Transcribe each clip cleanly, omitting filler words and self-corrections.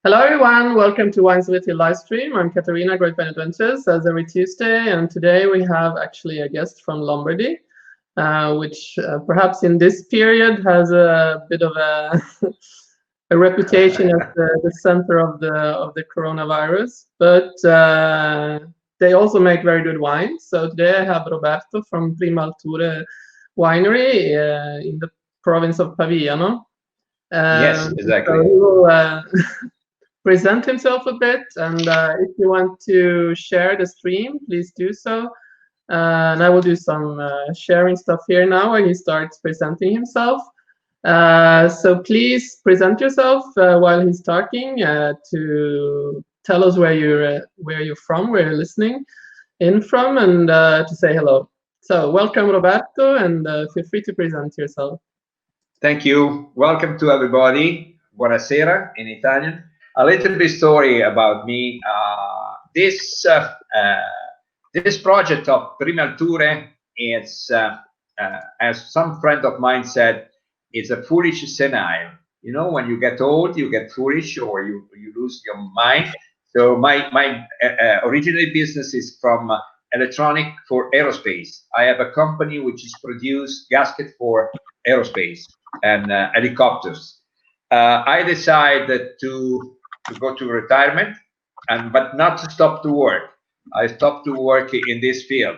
Hello everyone, welcome to WinesOfItaly LiveStream. I'm Katerina, Great Wine Adventures, as every Tuesday, and today we have actually a guest from Lombardy, which perhaps in this period has a bit of a, a reputation as the center of the coronavirus, but they also make very good wine. So today I have Roberto from Prime Alture winery in the province of Pavia, no? Yes, exactly. So he will present himself a bit, and if you want to share the stream, please do so. And I will do some sharing stuff here now while he starts presenting himself. So please present yourself while he's talking to tell us where you're from, where you're listening in from, and to say hello. So welcome, Roberto, and feel free to present yourself. Thank you. Welcome to everybody. Buonasera in Italian. A little bit story about me. This project of Prime Alture is, as some friend of mine said, it's a foolish senile. You know, when you get old, you get foolish or you lose your mind. So my original business is from electronic for aerospace. I have a company which is produce gasket for aerospace and helicopters. I decided to go to retirement, but not to stop to work. I stopped to work in this field.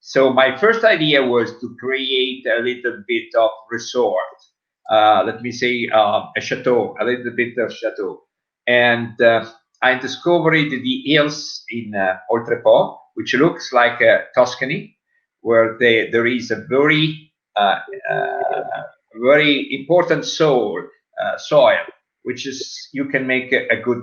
So my first idea was to create a little bit of resort. Let me say a chateau, a little bit of chateau. And I discovered the hills in Oltrepò, which looks like Tuscany, where there is a very important soil, which is you can make a good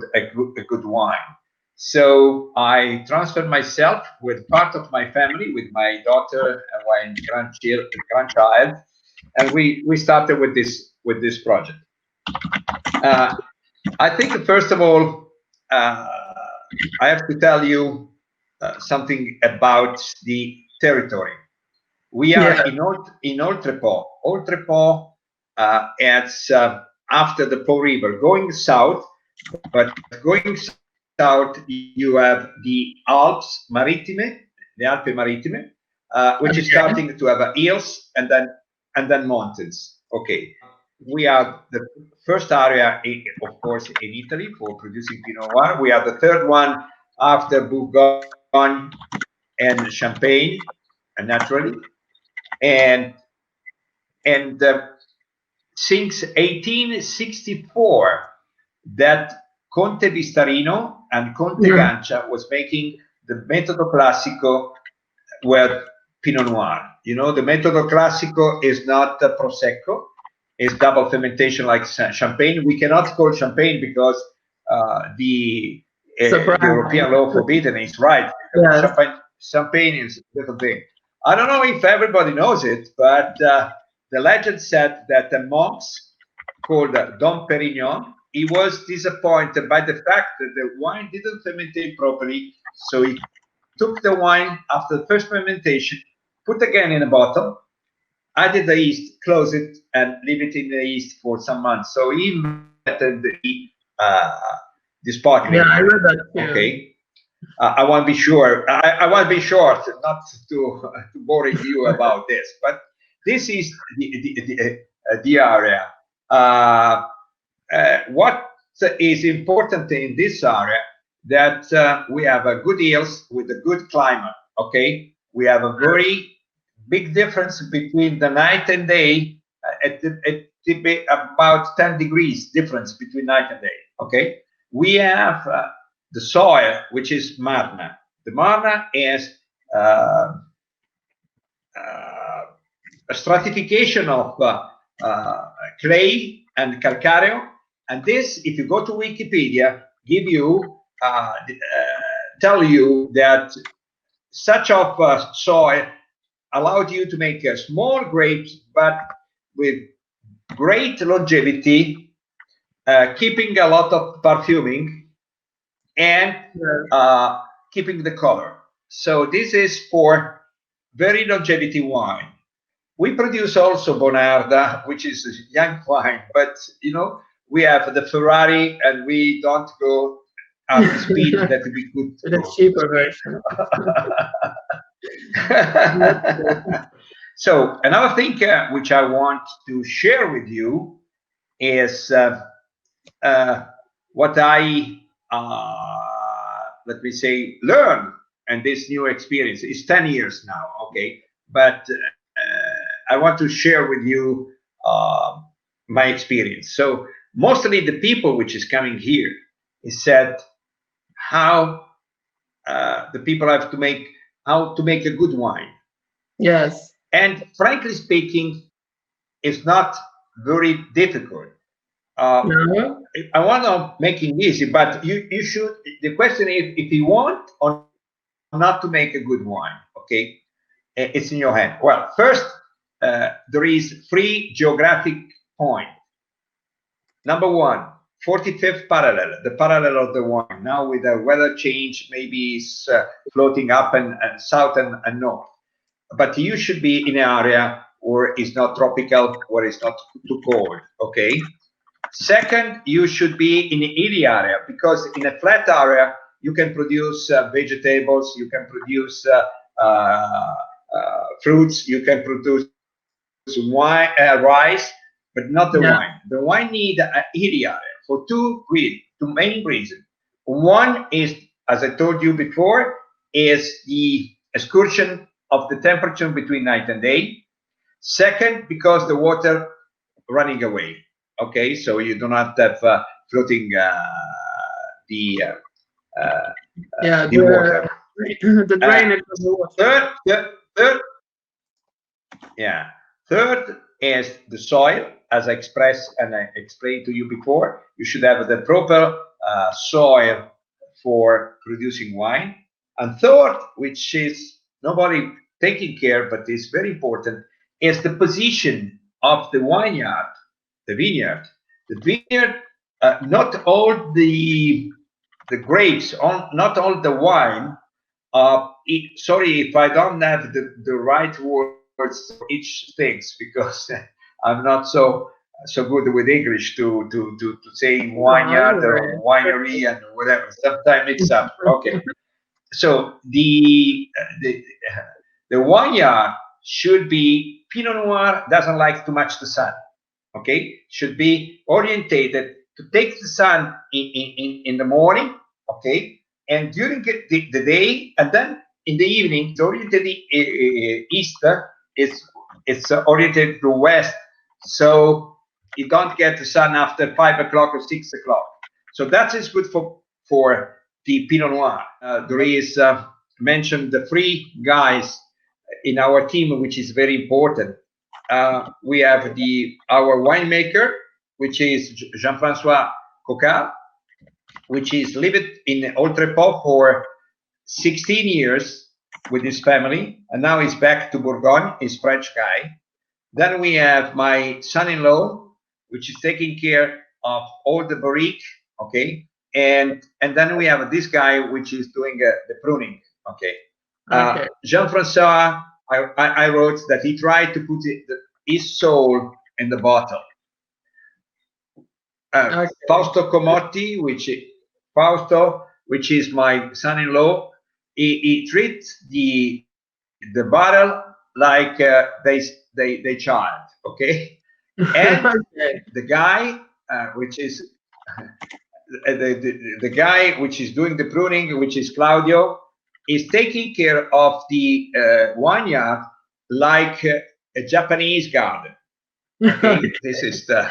wine. So I transferred myself with part of my family, with my daughter and grandchild, and we started with this project. I think first of all, I have to tell you something about the territory. We are in Oltrepò. Oltrepò it's after the Po River, going south, but going south you have the Alps Maritime, the Alpi Maritime, which is starting to have hills and then mountains. Okay, we are the first area, of course, in Italy for producing Pinot Noir. We are the third one after Bourgogne and Champagne, naturally. And since 1864, that Conte Vistarino and Conte Gancia was making the Metodo Classico with Pinot Noir. You know, the Metodo Classico is not Prosecco, it's double fermentation like Champagne. We cannot call Champagne because the European law forbidden is right. Champagne is a different thing. I don't know if everybody knows it, but the legend said that the monks called Dom Perignon, he was disappointed by the fact that the wine didn't fermentate properly. So he took the wine after the first fermentation, put again in a bottle, added the yeast, close it, and leave it in the yeast for some months. So he invented the sparkling. Yeah, I read that too. Okay. I want to be sure. I want to be short, not to bore you about this, but this is the area. What is important in this area that we have a good hills with a good climate. Okay, we have a very big difference between the night and day. It be about 10 degrees difference between night and day. Okay, we have the soil, which is marna. The marna is a stratification of clay and calcareo, and this, if you go to Wikipedia, give you tell you that such of soil allowed you to make small grapes, but with great longevity, keeping a lot of perfuming, and keeping the color. So this is for very longevity wine. We produce also Bonarda, which is young wine, but you know, we have the Ferrari, and we don't go at the speed that we could. The cheaper version. So another thing which I want to share with you is what I let me say learn and this new experience. It's 10 years now, okay, but I want to share with you my experience. So mostly the people which is coming here is said how the people have to make how to make a good wine. Yes. And frankly speaking, it's not very difficult. No. I want to make it easy, but you should. The question is if you want or not to make a good wine. Okay, it's in your hand. Well, first there is 3 geographic points. Number 1, 45th parallel, the parallel of the wine. Now with the weather change, maybe it's floating up and south and north. But you should be in an area where it's not tropical, where it's not too cold. Okay. Second, you should be in a hilly area, because in a flat area you can produce vegetables, you can produce fruits, you can produce wine, rice, but not the wine. The wine need a hilly area for two main reasons. One is, as I told you before, is the excursion of the temperature between night and day. Second, because the water running away. Okay, so you do not have floating the water. The drainage of the water. Third is the soil, as I expressed and I explained to you before. You should have the proper soil for producing wine. And third, which is nobody taking care, but is very important, is the position of the vineyard. The vineyard, not all the grapes, not all the wine. Sorry if I don't have the right words for each things, because I'm not so good with English to say vineyard or winery and whatever. Sometimes mix up. Okay, so the vineyard should be Pinot Noir. Doesn't like too much the sun. Okay, should be orientated to take the sun in the morning, okay, and during the day, and then in the evening, it's oriented east, it's oriented to west, so you don't get the sun after 5 o'clock or 6 o'clock. So that is good for the Pinot Noir. There is mentioned the 3 guys in our team, which is very important. We have our winemaker, which is Jean-François Coquard, which is lived in Oltrepò for 16 years with his family, and now he's back to Bourgogne. He's French guy. Then we have my son-in-law, which is taking care of all the barrique, okay, and then we have this guy, which is doing the pruning, okay. Jean-François, I wrote that he tried to put his soul in the bottle. Fausto Comotti, which is my son-in-law, he treats the bottle like they child, okay. And the guy, which is the guy which is doing the pruning, which is Claudio, is taking care of the vineyard like a Japanese garden. Okay, this is the.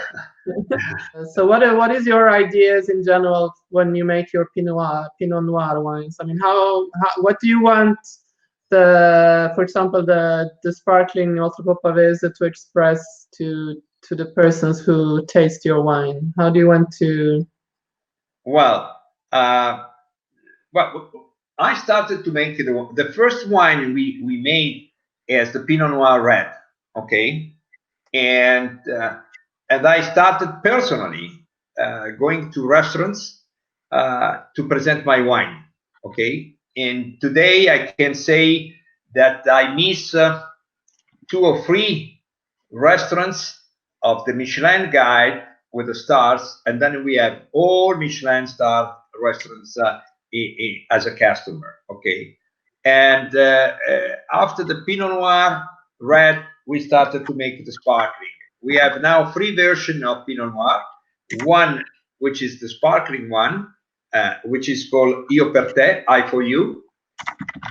So what is your ideas in general when you make your Pinot Noir wines? I mean, what do you want for example, the sparkling Oltrepò Pavese to express to the persons who taste your wine? How do you want to? Well, I started to make the first wine we made is the Pinot Noir Red, okay, and I started personally going to restaurants to present my wine, okay. And today I can say that I miss 2 or 3 restaurants of the Michelin guide with the stars, and then we have all Michelin star restaurants as a customer. Okay, and after the Pinot Noir red, we started to make the sparkling. We have now 3 versions of Pinot Noir. One, which is the sparkling one, which is called Io per te, I for you.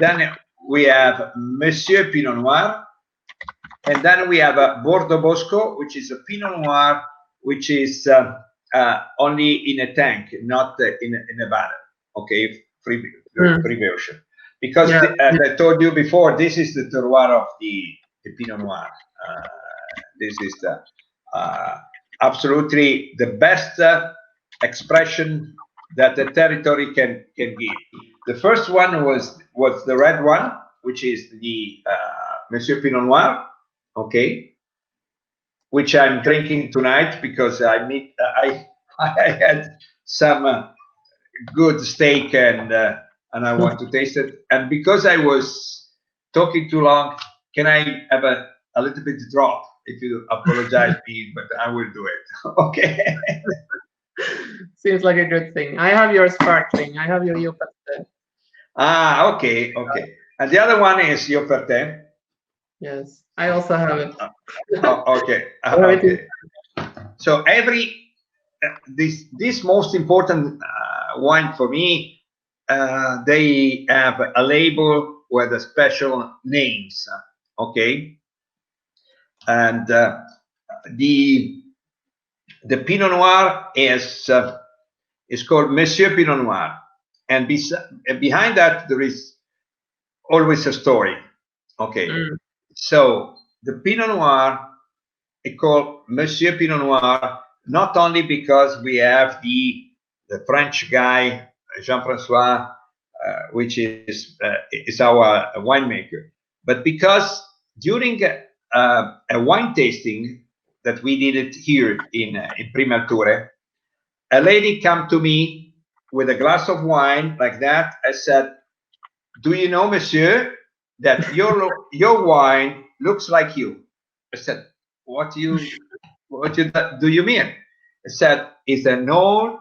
Then we have Monsieur Pinot Noir, and then we have a Bordeaux Bosco, which is a Pinot Noir, which is only in a tank, not in a barrel. Okay, free version. Because as I told you before, this is the terroir of the Pinot Noir. This is the absolutely the best expression that the territory can give. The first one was the red one, which is the Monsieur Pinot Noir, okay, which I'm drinking tonight because I had some good steak and I want to taste it. And because I was talking too long, can I have a little bit drop? If you apologize me, but I will do it. Okay. Seems like a good thing. I have your sparkling. I have your Io per te. Ah, okay, okay. And the other one is Io per te. Yes, I also have it. Okay. Okay. So this most important wine for me, they have a label with the special names. Okay. And the Pinot Noir is called Monsieur Pinot Noir, and behind that there is always a story. Okay, so the Pinot Noir is called Monsieur Pinot Noir not only because we have the French guy Jean-François, which is our winemaker, but because during a wine tasting that we did it here in Prime Alture, a lady came to me with a glass of wine like that. I said, "Do you know, monsieur, that your wine looks like you?" I said, "What do you mean?" I said, "It's an old,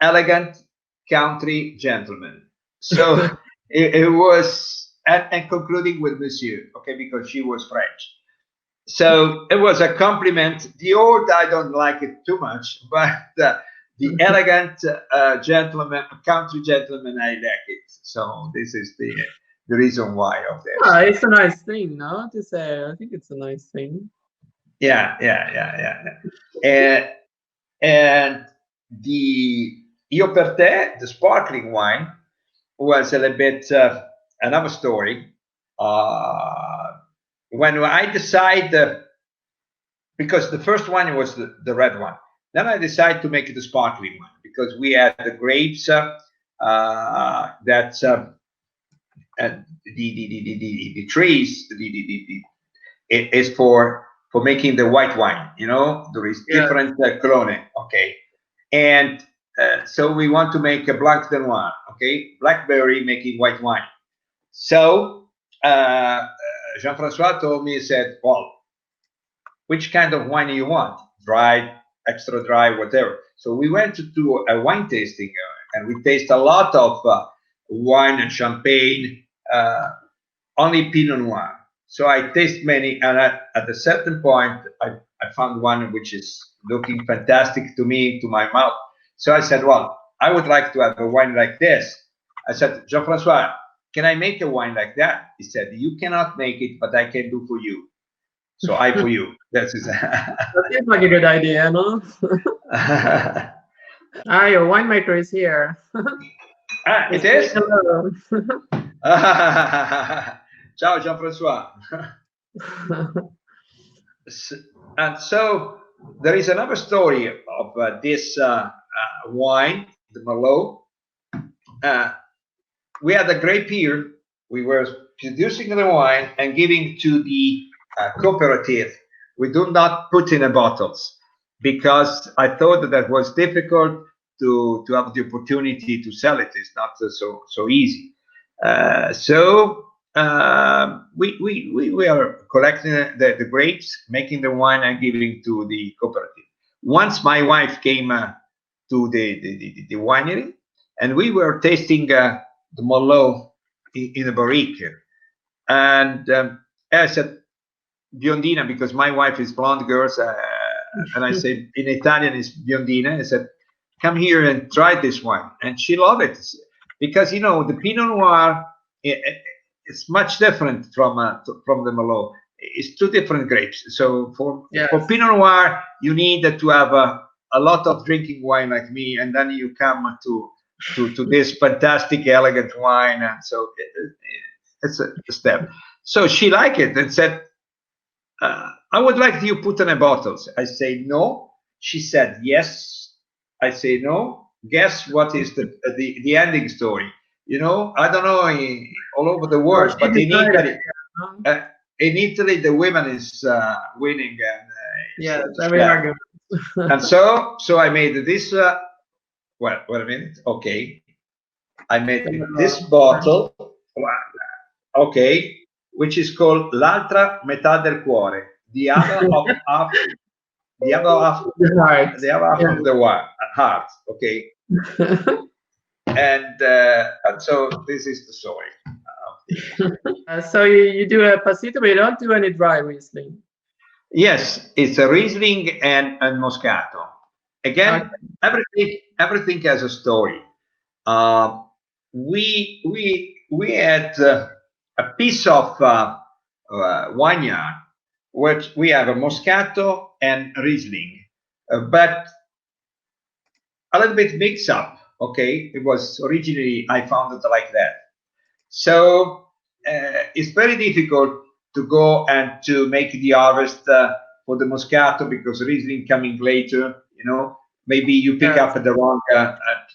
elegant country gentleman." So it was. And concluding with monsieur, okay, because she was French. So it was a compliment. The old, I don't like it too much, but the elegant gentleman, country gentleman, I like it. So this is the reason why of this. Ah, it's a nice thing, no? To say, I think it's a nice thing. Yeah. And the Io per te, the sparkling wine, was a little bit another story. When I decide, because the first one was the red one, then I decided to make it a sparkling one because we had the grapes that the trees it is for making the white wine. You know, there is different clone. Okay, and so we want to make a Blanc de Noir. Okay, blackberry making white wine. So Jean-François told me, he said, "Well, which kind of wine do you want? Dry, extra dry, whatever." So we went to a wine tasting and we taste a lot of wine and champagne, only Pinot Noir. So I taste many, and at a certain point, I found one which is looking fantastic to me, to my mouth. So I said, "Well, I would like to have a wine like this." I said, "Jean-François, can I make a wine like that?" He said, "You cannot make it, but I can do for you." So I for you. That seems like a good idea, no? Your winemaker is here. It is? Hello. Ciao, Jean-François. And so there is another story of this wine, the Merlot. We had a grape here. We were producing the wine and giving to the cooperative. We do not put in the bottles because I thought that was difficult to have the opportunity to sell it. It's not so easy. So we are collecting the grapes, making the wine and giving to the cooperative. once my wife came to the winery, and we were tasting the Merlot in a barrique, and I said biondina because my wife is blonde girls, and I said in Italian is biondina. I said, come here and try this wine, and she loved it because you know the Pinot Noir it's much different from the Merlot. It's two different grapes. So for Pinot Noir, you need to have a lot of drinking wine like me, and then you come to this fantastic, elegant wine, and so it's a step. So she liked it and said, I would like you put in a bottles. I say no. She said yes. I say no. Guess what is the ending story? You know, I don't know all over the world, but in Italy, the women is winning, and very argument. And so I made this. Well, wait a minute. Okay, I made this bottle. Okay, which is called l'altra metà del cuore, the other half, the other half of the heart. Okay, and so this is the story. So you do a passito, but you don't do any dry Riesling. Yes, it's a Riesling and Moscato. Again, everything has a story. We had a piece of vineyard, which we have a Moscato and Riesling, but a little bit mix up. Okay, it was originally I found it like that. So it's very difficult to go and to make the harvest for the Moscato because Riesling coming later. You know, maybe you pick up the wrong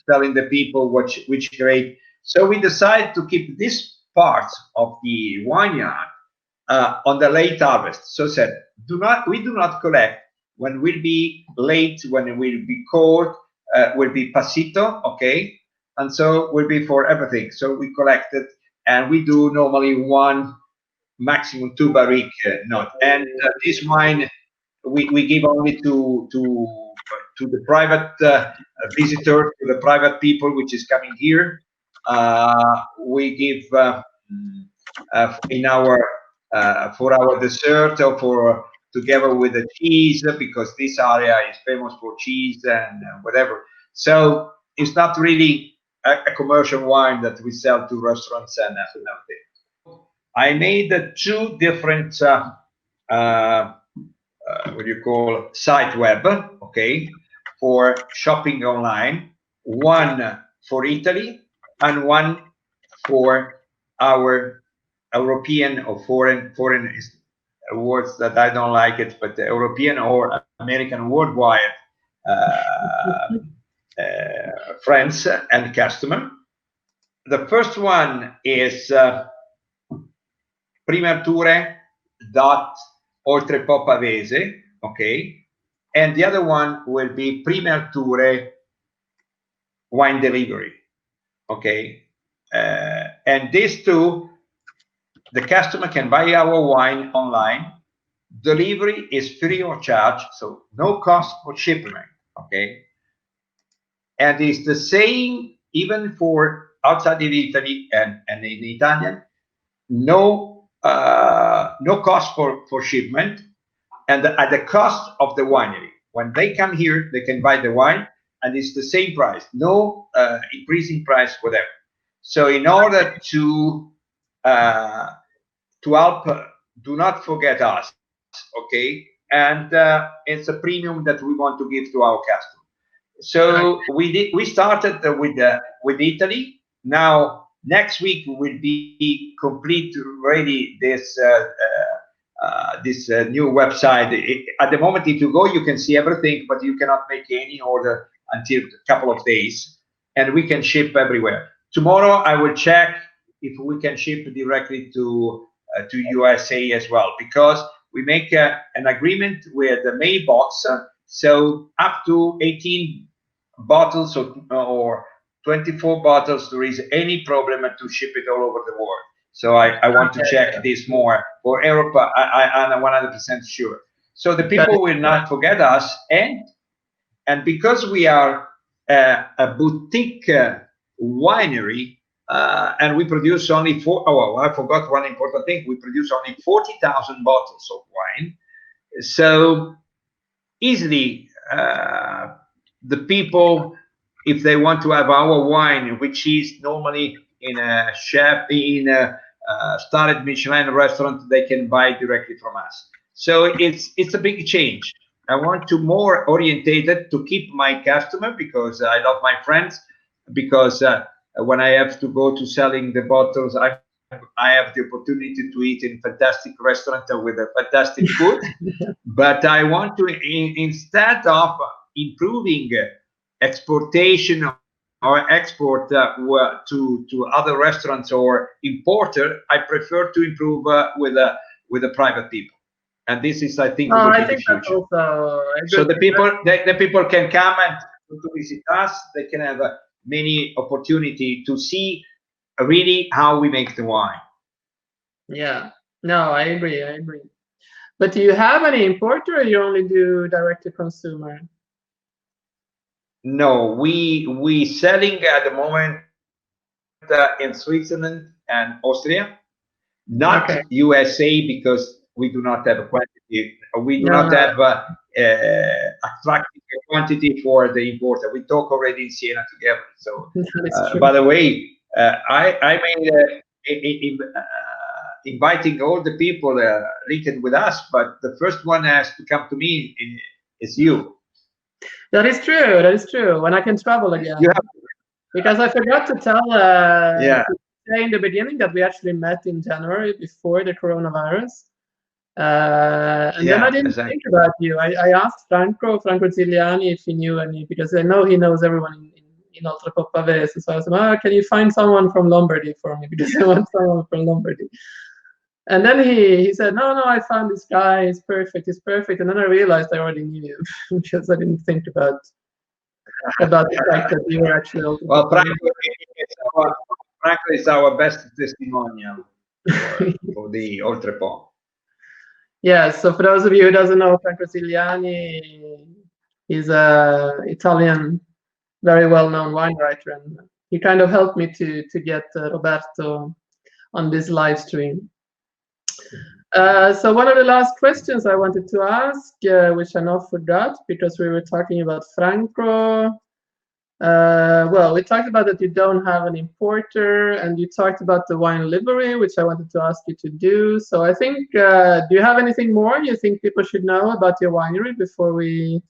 telling the people which grape. So we decided to keep this part of the vineyard on the late harvest. So said, we do not collect when will be late, when it will be cold, will be passito, okay, and so will be for everything. So we collected, and we do normally one, maximum two barrique not. And this wine we give only to the private visitor, to the private people which is coming here. We give in our for our dessert or for together with the cheese, because this area is famous for cheese and whatever. So it's not really a commercial wine that we sell to restaurants and everything. I made two different what do you call site web, okay, for shopping online. One for Italy and one for our European or foreign words that I don't like it, but the European or American worldwide friends and customer. The first one is Prime Alture Oltrepò Pavese, okay, and the other one will be Prime Alture wine delivery, okay, and these two, the customer can buy our wine online. Delivery is free of charge, so no cost for shipment, okay, and it's the same even for outside of Italy and in Italian. No cost for shipment, and at the cost of the winery. When they come here, they can buy the wine, and it's the same price, no increasing price, whatever. So in order to help, do not forget us, okay? And it's a premium that we want to give to our customers. So we started with Italy. Now next week will be complete ready this new website. At the moment, if you go, you can see everything, but you cannot make any order until a couple of days, and we can ship everywhere. Tomorrow I will check if we can ship directly to USA as well, because we make an agreement with the mailbox. So up to 18 bottles or 24 bottles, there is any problem to ship it all over the world. So I want to check this more. For Europe, I'm 100% sure. So the people will not forget us, and And because we are a boutique winery, and we produce only I forgot one important thing. We produce only 40,000 bottles of wine. So easily, the people, if they want to have our wine, which is normally in a starred Michelin restaurant, they can buy directly from us. So it's a big change. I want to more orientated to keep my customer, because I love my friends, because when I have to go to selling the bottles, I have the opportunity to eat in fantastic restaurant with a fantastic food. But I want to, instead of improving exportation or export to other restaurants or importer, I prefer to improve with the private people. And this is, I think, will be the future. So the people can come and to visit us. They can have many opportunity to see really how we make the wine. Yeah, no, I agree. But do you have any importer, or you only do direct to consumer? No, we selling at the moment in Switzerland and Austria, not USA, because we do not have a quantity. We do not have attractive quantity for the importer. We talk already in Siena together. So, by the way, I mean, inviting all the people written with us, but the first one has to come to me is you. That is true. That is true. When I can travel again. Because I forgot to tell in the beginning that we actually met in January before the coronavirus. And then I didn't think about you. I asked Franco Ziliani if he knew any, because I know he knows everyone in Oltrepò Pavese. So I said, can you find someone from Lombardy for me? Because I want someone from Lombardy. And then he said, no, I found this guy. He's perfect. And then I realized I already knew you because I didn't think about the fact that you were actually. Well, Franco is our best testimonial for the Oltrepò. Yeah, so for those of you who doesn't know, Franco Ziliani is an Italian, very well-known wine writer, and he kind of helped me to get Roberto on this live stream. So one of the last questions I wanted to ask, which I now forgot because we were talking about Franco. Well, we talked about that you don't have an importer, and you talked about the wine livery, which I wanted to ask you to do. So I think, do you have anything more you think people should know about your winery before we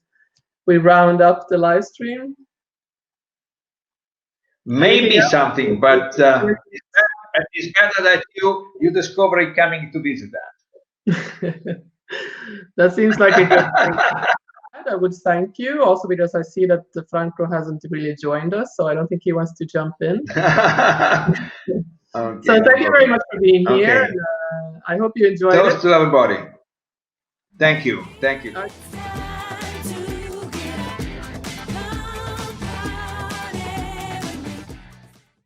round up the live stream? Maybe something, but it's better that you discover it coming to visit that. That seems like a good thing. I would thank you also because I see that Franco hasn't really joined us, so I don't think he wants to jump in. So thank you very much for being here. And, I hope you enjoyed it. Toast to everybody. Thank you.